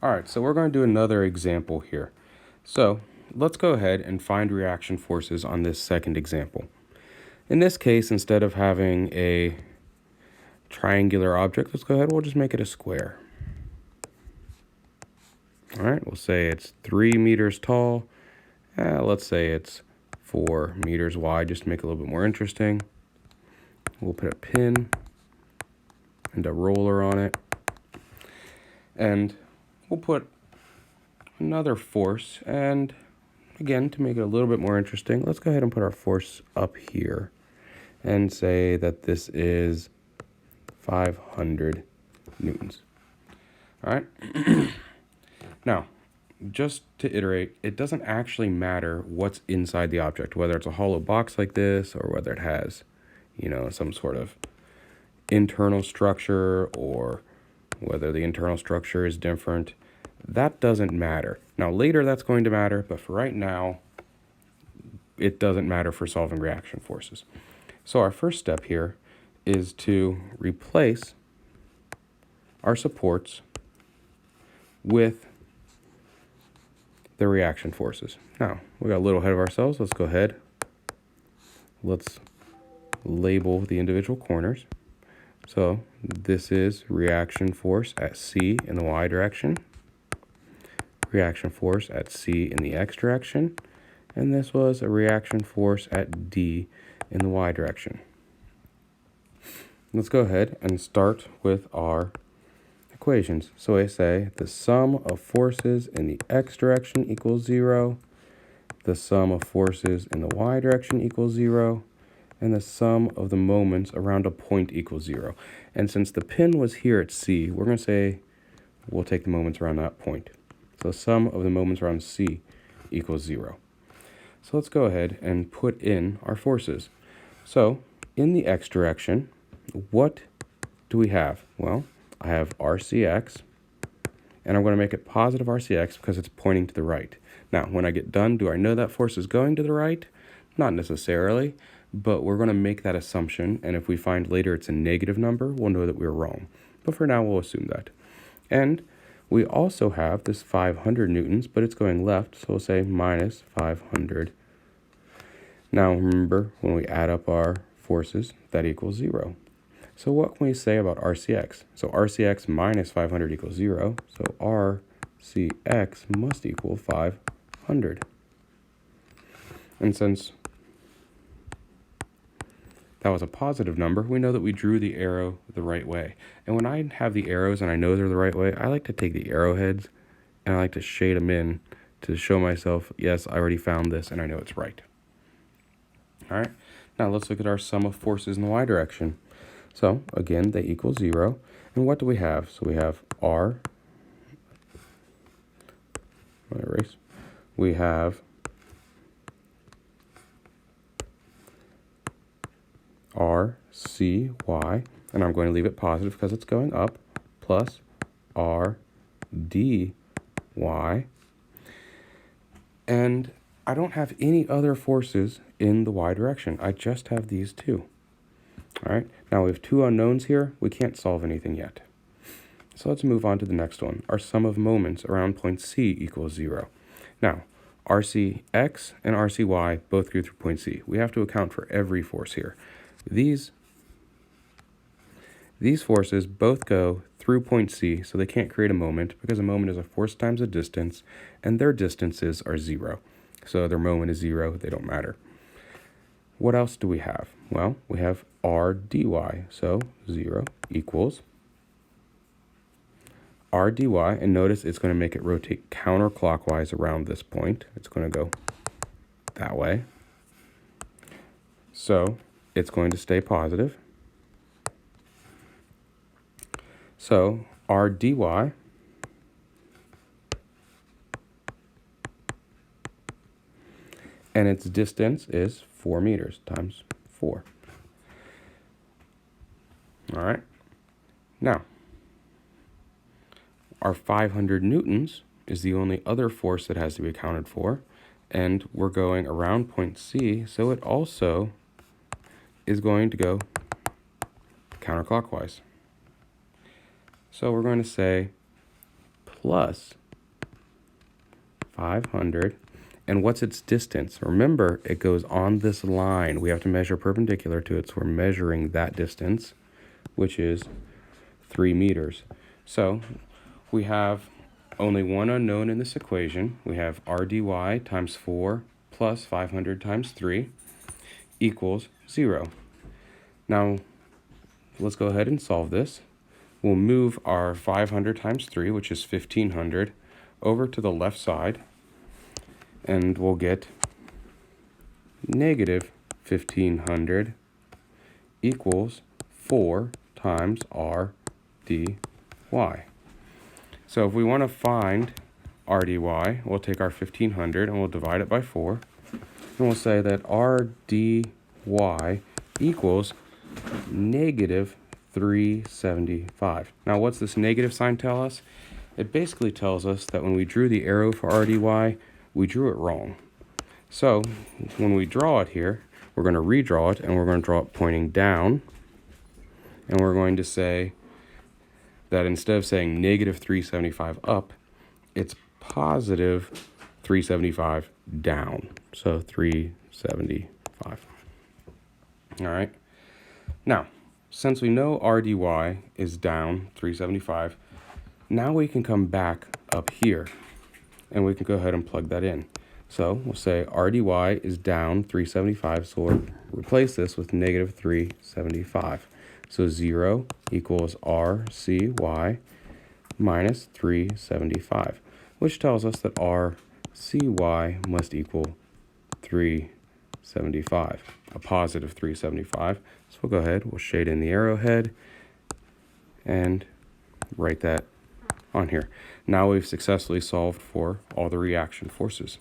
All right, so we're going to do another example here. So let's go ahead and find reaction forces on this second example. In this case, instead of having a triangular object, let's go ahead, we'll just make it a square. All right, we'll say it's 3 meters tall. Let's say it's 4 meters wide, just to make it a little bit more interesting. We'll put a pin and a roller on it. And we'll put another force, and again, to make it a little bit more interesting, let's go ahead and put our force up here and say that this is 500 newtons. All right. Now, just to iterate, it doesn't actually matter what's inside the object, whether it's a hollow box like this or whether it has, some sort of internal structure or whether the internal structure is different. That doesn't matter. Now, later that's going to matter, but for right now, it doesn't matter for solving reaction forces. So our first step here is to replace our supports with the reaction forces. Now, we got a little ahead of ourselves. Let's go ahead. Let's label the individual corners. So this is reaction force at C in the Y direction, reaction force at C in the X direction, and this was a reaction force at D in the Y direction. Let's go ahead and start with our equations. So I say the sum of forces in the X direction equals 0, the sum of forces in the Y direction equals 0, and the sum of the moments around a point equals 0. And since the pin was here at C, we're going to say we'll take the moments around that point. So the sum of the moments around C equals 0. So let's go ahead and put in our forces. So in the X direction, what do we have? Well, I have RCX, and I'm going to make it positive RCX because it's pointing to the right. Now, when I get done, do I know that force is going to the right? Not necessarily, but we're going to make that assumption, and if we find later it's a negative number, we'll know that we were wrong. But for now, we'll assume that. And we also have this 500 newtons, but it's going left, so we'll say minus 500. Now, remember, when we add up our forces, that equals 0. So what can we say about RCX? So RCX minus 500 equals 0, so RCX must equal 500. And since that was a positive number, we know that we drew the arrow the right way. And when I have the arrows and I know they're the right way, I like to take the arrowheads and I like to shade them in to show myself, yes, I already found this and I know it's right. All right, now let's look at our sum of forces in the Y direction. So again, they equal 0. And what do we have? So we have we have RCY, and I'm going to leave it positive because it's going up, plus RDY. And I don't have any other forces in the Y direction. I just have these two. All right, now we have two unknowns here. We can't solve anything yet. So let's move on to the next one. Our sum of moments around point C equals 0. Now, RCX and RCY both go through point C. We have to account for every force here. These forces both go through point C, so they can't create a moment because a moment is a force times a distance, and their distances are 0. So their moment is 0, they don't matter. What else do we have? Well, we have RDY, so 0 equals RDY, and notice it's going to make it rotate counterclockwise around this point. It's going to go that way. So it's going to stay positive. So RDY and its distance is 4 meters times 4. All right. Now, our 500 newtons is the only other force that has to be accounted for, and we're going around point C, so it also is going to go counterclockwise. So we're going to say plus 500. And what's its distance? Remember, it goes on this line. We have to measure perpendicular to it, so we're measuring that distance, which is 3 meters. So we have only one unknown in this equation. We have r dy times 4 plus 500 times 3 equals 0. Now, let's go ahead and solve this. We'll move our 500 times 3, which is 1,500, over to the left side, and we'll get negative 1,500 equals 4 times r dy. So if we want to find r dy, we'll take our 1,500 and we'll divide it by 4. And we'll say that r dy equals negative 375. Now, what's this negative sign tell us? It basically tells us that when we drew the arrow for r dy, we drew it wrong. So when we draw it here, we're going to redraw it, and we're going to draw it pointing down. And we're going to say that instead of saying negative 375 up, it's positive 375 down. So 375. All right. Now, since we know r dy is down 375, now we can come back up here, and we can go ahead and plug that in. So we'll say r dy is down 375, so we'll replace this with negative 375. So 0 equals rcy minus 375, which tells us that rcy must equal 375, a positive 375. So we'll go ahead, we'll shade in the arrowhead and write that on here. Now we've successfully solved for all the reaction forces.